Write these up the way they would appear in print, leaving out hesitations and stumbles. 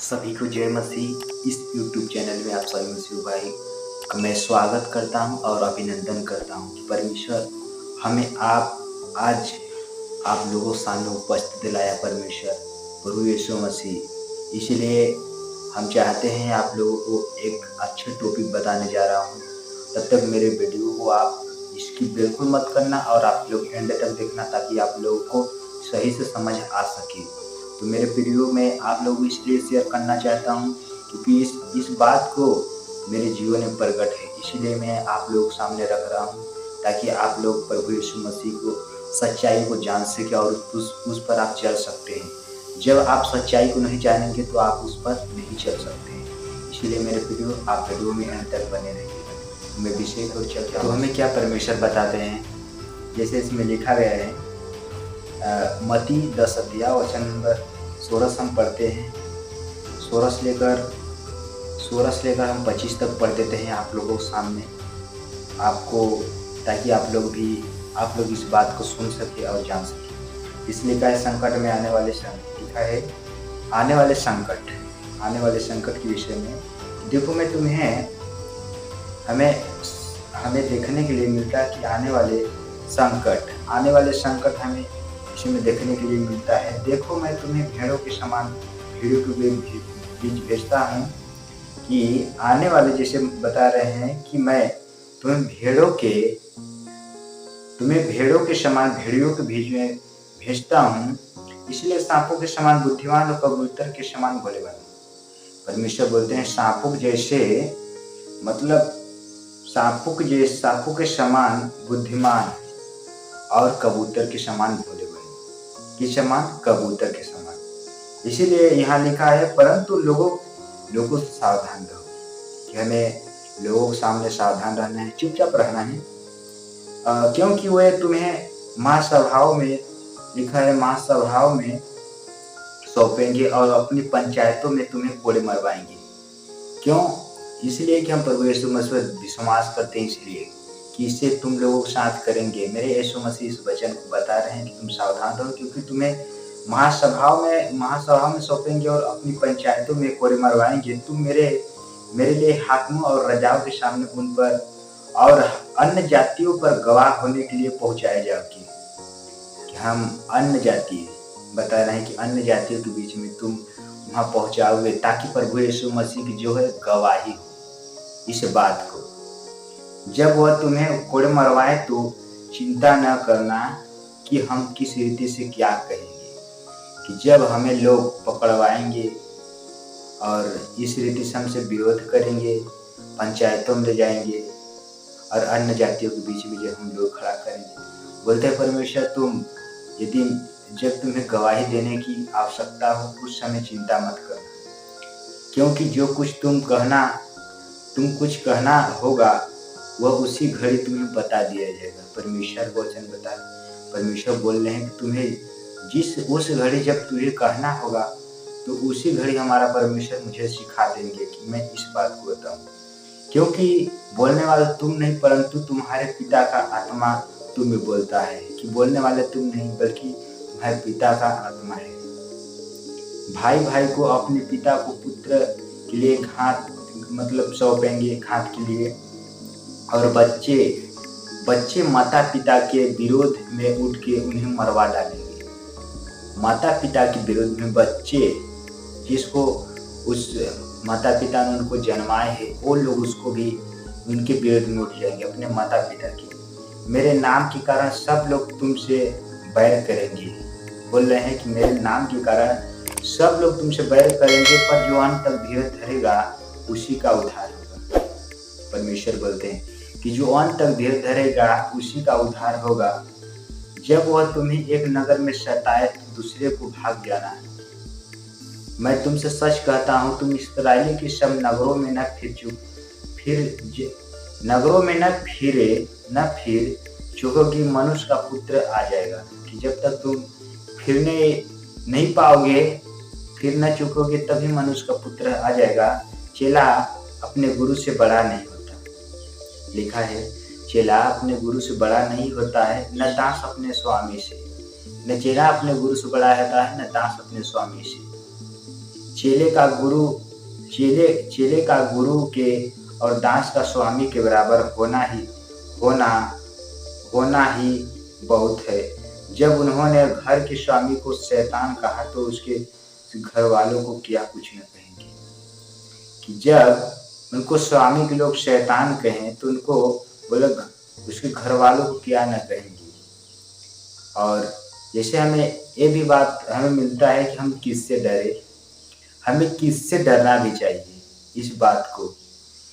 सभी को जय मसीह। इस YouTube चैनल में आप सभी मसीह भाई का मैं स्वागत करता हूं और अभिनंदन करता हूं कि परमेश्वर हमें आज आप लोगों सामने उपस्थित दिलाया। परमेश्वर प्रभु यीशु मसीह, इसलिए हम चाहते हैं आप लोगों को एक अच्छे टॉपिक बताने जा रहा हूं। तब तक मेरे वीडियो को आप इसकी बिल्कुल मत करना और आप लोग एंड तक देखना ताकि आप लोगों को सही से समझ आ सके। तो मेरे वीडियो में आप लोगों को इसलिए शेयर करना चाहता हूं क्योंकि इस बात को मेरे जीवन में प्रकट है, इसलिए मैं आप लोगों के सामने रख रहा हूं ताकि आप लोग प्रभु यीशु मसीह को सच्चाई को जान सके और उस पर आप चल सकते हैं। जब आप सच्चाई को नहीं जानेंगे तो आप उस पर नहीं चल सकते हैं। इसलिए मेरे वीडियो में अंत तक बने रहिए। मैं विषय को चलता हूं। तो हमें क्या परमेश्वर बताते हैं, जैसे इसमें लिखा गया है मत्ती 10 अध्याय वचन नंबर 16 हम पढ़ते हैं। 16 से लेकर हम 25 तक पढ़ देते हैं आप लोगों के सामने, आपको ताकि आप लोग इस बात को सुन सके और जान सके। इसलिए लिखा है संकट में आने वाले संकट, लिखा है आने वाले संकट के विषय में। देखो मैं तुम्हें हमें देखने के लिए मिलता है कि आने वाले संकट हमें इसमें देखने के लिए मिलता है। देखो मैं तुम्हें भेड़ों के बीच भेजता हूँ कि आने वाले, जैसे बता रहे हैं कि मैं तुम्हें भेड़ों के समान भेड़ियों के बीच में भेजता हूँ, इसलिए सांपों के समान बुद्धिमान और कबूतर के समान भोले बनो। परमेश्वर बोलते हैं सांपों के समान बुद्धिमान और कबूतर के समान भोले बनो, कबूतर के समान। इसीलिए यहाँ लिखा है परंतु लोगों से सावधान रहो, कि हमें लोगों के सामने सावधान रहना है, चुपचाप रहना है, क्योंकि वे तुम्हें महासभाओं में, लिखा है महासभाओं में सौंपेंगे और अपनी पंचायतों में तुम्हें कोड़े मरवाएंगे। क्यों? इसलिए कि हम प्रभु यीशु मसीह पर विश्वास करते हैं, इसलिए कि इससे तुम लोगों के साथ करेंगे। मेरे यीशु मसीह इस वचन को बता रहे हैं कि तुम सावधान रहो, क्योंकि तुम्हें महासभा में सौंपेंगे और अपनी पंचायतों में कोड़े मरवाएंगे। तुम मेरे लिए हाकिमों और राजाओं के सामने उन पर और अन्य जातियों पर गवाह होने के लिए पहुंचाए जाओगे। कि हम अन्य जाति बता रहे हैं कि अन्य जातियों के बीच में तुम वहां पहुंचाओगे, ताकि प्रभु यीशु मसीह की जो है गवाही हो इस बात को। जब वह तुम्हें कोड़े मरवाए तो चिंता न करना कि हम किस रीति से क्या कहेंगे। कि जब हमें लोग पकड़वाएंगे और इस रीति से हमसे विरोध करेंगे, पंचायतों में ले जाएंगे और अन्य जातियों के बीच में जब हम लोग खड़ा करेंगे। बोलते हैं परमेश्वर जब तुम्हें गवाही देने की आवश्यकता हो उस समय चिंता मत करना, क्योंकि जो कुछ तुम कुछ कहना होगा वह उसी घड़ी तुम्हें बता दिया जाएगा। परमेश्वर को वचन परमेश्वर बोल रहे हैं कि तुम्हें उस घड़ी जब तुझे कहना होगा तो उसी घड़ी हमारा परमेश्वर मुझे सिखा देंगे कि मैं इस बात को बताऊं, क्योंकि बोलने वाला तुम नहीं परंतु तुम्हारे पिता का आत्मा तुम में बोलता है। कि बोलने वाले तुम नहीं बल्कि तुम्हारे पिता का आत्मा है। भाई को अपने पिता को पुत्र के लिए सौंपेंगे घात के लिए, और बच्चे माता पिता के विरोध में उठ के उन्हें मरवा डालेंगे। माता पिता के विरोध में बच्चे जिसको उस माता पिता ने उनको जन्माए है वो लोग उसको भी उनके विरोध में उठ जाएंगे, अपने माता पिता के। मेरे नाम के कारण सब लोग तुमसे बैर करेंगे। बोल रहे हैं कि मेरे नाम के कारण सब लोग तुमसे बैर करेंगे, पर जो अंत तक धीरज धरेगा उसी का उद्धार होगा। परमेश्वर बोलते हैं कि जो अंत तक धीरज धरेगा उसी का उद्धार होगा। जब वह तुम्हें एक नगर में सताए तो दूसरे को भाग जाना है। मैं तुमसे सच कहता हूँ तुम इस्राएली के सब नगरों में न फिर चुकोगे, मनुष्य का पुत्र आ जाएगा। कि जब तक तुम फिरने नहीं पाओगे, फिर न चुकोगे, तभी मनुष्य का पुत्र आ जाएगा। चेला अपने गुरु से बड़ा नहीं होता, लिखा है चेला अपने गुरु से बड़ा नहीं होता है, न दास अपने स्वामी से। न चेला अपने गुरु से बड़ा होता है, न दास अपने स्वामी से। चेले का गुरु चेले का गुरु के और दास का स्वामी के बराबर होना होना ही बहुत है। जब उन्होंने घर के स्वामी को शैतान कहा तो उसके घर वालों को क्या कुछ न कहेंगे। कि जब उनको स्वामी के लोग शैतान कहें तो उनको बोले उसके घर वालों को क्या न कहेंगे। और जैसे हमें ये भी बात हमें मिलता है कि हम किससे डरे, हमें किससे डरना भी चाहिए इस बात को।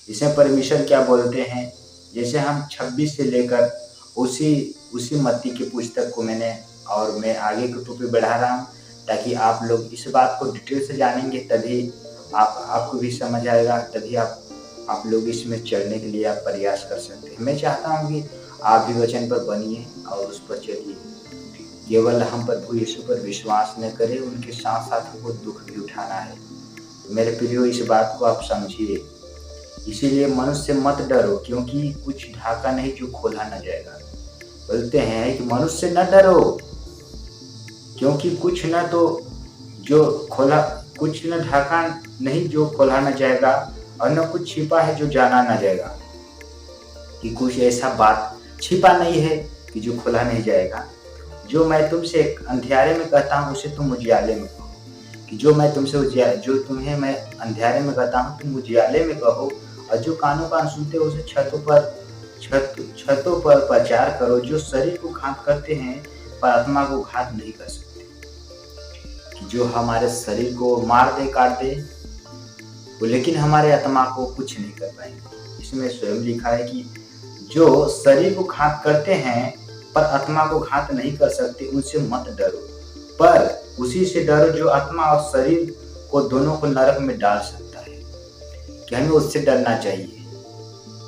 इसमें परमेश्वर क्या बोलते हैं, जैसे हम 26 से लेकर उसी मत्ती की पुस्तक को मैं आगे के टॉपिक बढ़ा रहा हूँ, ताकि आप लोग इस बात को डिटेल से जानेंगे, तभी आपको भी समझ आएगा, तभी आप लोग इसमें चलने के लिए आप प्रयास कर सकते हैं। मैं चाहता हूँ कि आप भी वचन पर बनिए और उस पर चलिए। केवल हम प्रभु यीशु पर विश्वास न करें, उनके साथ साथ हमको दुख भी उठाना है। मेरे प्रियो, इस बात को आप समझिए। इसीलिए मनुष्य से मत डरो, क्योंकि कुछ ढाका नहीं जो खोला न जाएगा। बोलते हैं कि मनुष्य से न डरो, क्योंकि कुछ न ढाका नहीं जो खोला न जाएगा, और न कुछ छिपा है जो जाना न जाएगा। कि कुछ ऐसा बात छिपा नहीं है कि जो खोला नहीं जाएगा। जो मैं तुमसे अंधियारे में कहता हूँ उसे तुम उजियाले में कहो, कि जो तुम्हें मैं अंधियारे में कहता हूँ तुम उजियाले में कहो, और जो कानों कान सुनते हो उसे छतों पर प्रचार करो। जो शरीर को घात करते हैं पर आत्मा को घात नहीं कर सकते। कि जो हमारे शरीर को मार दे, काट दे, वो लेकिन हमारे आत्मा को कुछ नहीं कर पाएंगे। इसमें स्वयं लिखा है कि जो शरीर को घात करते हैं पर आत्मा को घात नहीं कर सकते, उनसे मत डरो, पर उसी से डरो जो आत्मा और शरीर को दोनों को नरक में डाल सकता है। कि हमें उससे डरना चाहिए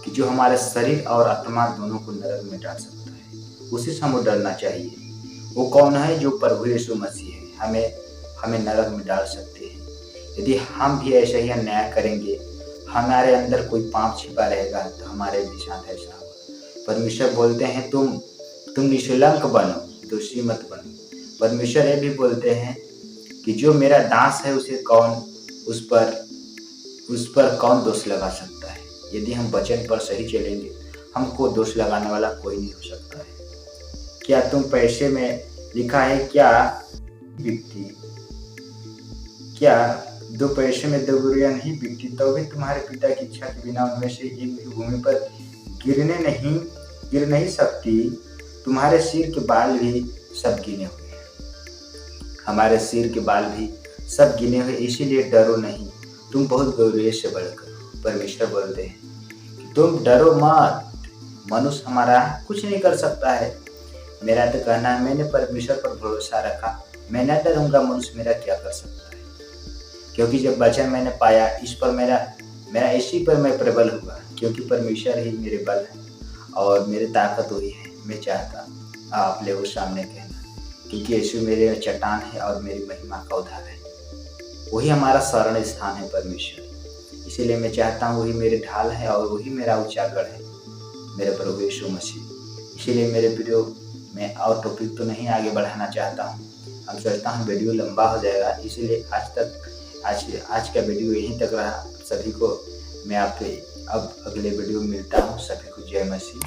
कि जो हमारे शरीर और आत्मा दोनों को नरक में डाल सकता है, उसी से हमें डरना चाहिए। वो कौन है? जो प्रभु यीशु मसीह है, हमें नरक में डाल सकते हैं। यदि हम भी ऐसा ही अन्याय करेंगे, हमारे अंदर कोई पाप छिपा रहेगा, तो हमारे भी साथ ऐसा होगा। परमेश्वर बोलते हैं तुम निष्कलंक बनो, दोषी मत बनो। परमेश्वर ये भी बोलते हैं कि जो मेरा दास है उस पर कौन दोष लगा सकता है। यदि हम वचन पर सही चलेंगे, हमको दोष लगाने वाला कोई नहीं हो सकता है। क्या तुम पैसे में लिखा है, क्या 2 पैसे में 2 गुड़िया नहीं बिकती, तो भी तुम्हारे पिता की इच्छा के बिना उनमें से एक भी भूमि पर गिर नहीं सकती। तुम्हारे सिर के बाल भी सब गिने हुए हैं, हमारे सिर के बाल भी सब गिने हुए, इसीलिए डरो नहीं, तुम बहुत गौरव से बढ़कर। परमेश्वर बोलते हैं कि तुम डरो मत, मनुष्य हमारा कुछ नहीं कर सकता है। मेरा तो कहना है, मैंने परमेश्वर पर भरोसा रखा, मैं न डरूंगा, मनुष्य मेरा क्या कर सकता है। क्योंकि जब वचन मैंने पाया, इस पर मेरा इसी पर मैं प्रबल हुआ, क्योंकि परमेश्वर ही मेरे बल है और मेरी ताकत वही है। मैं चाहता आप लोगों सामने कहना, क्योंकि यीशु मेरे चट्टान है और मेरी महिमा का उद्धार है। वही हमारा शरण स्थान है परमेश्वर। इसीलिए मैं चाहता हूँ वही मेरे ढाल है और वही मेरा ऊंचा गढ़ है, मेरे प्रभु यीशु मसीह। इसीलिए मेरे वीडियो में और टॉपिक तो नहीं आगे बढ़ाना चाहता हूँ। हम सोचता हूँ वीडियो लंबा हो जाएगा, इसीलिए आज का वीडियो यहीं तक रहा। सभी को मैं आपके अब अगले वीडियो में मिलता हूँ। सभी को जय मसीह।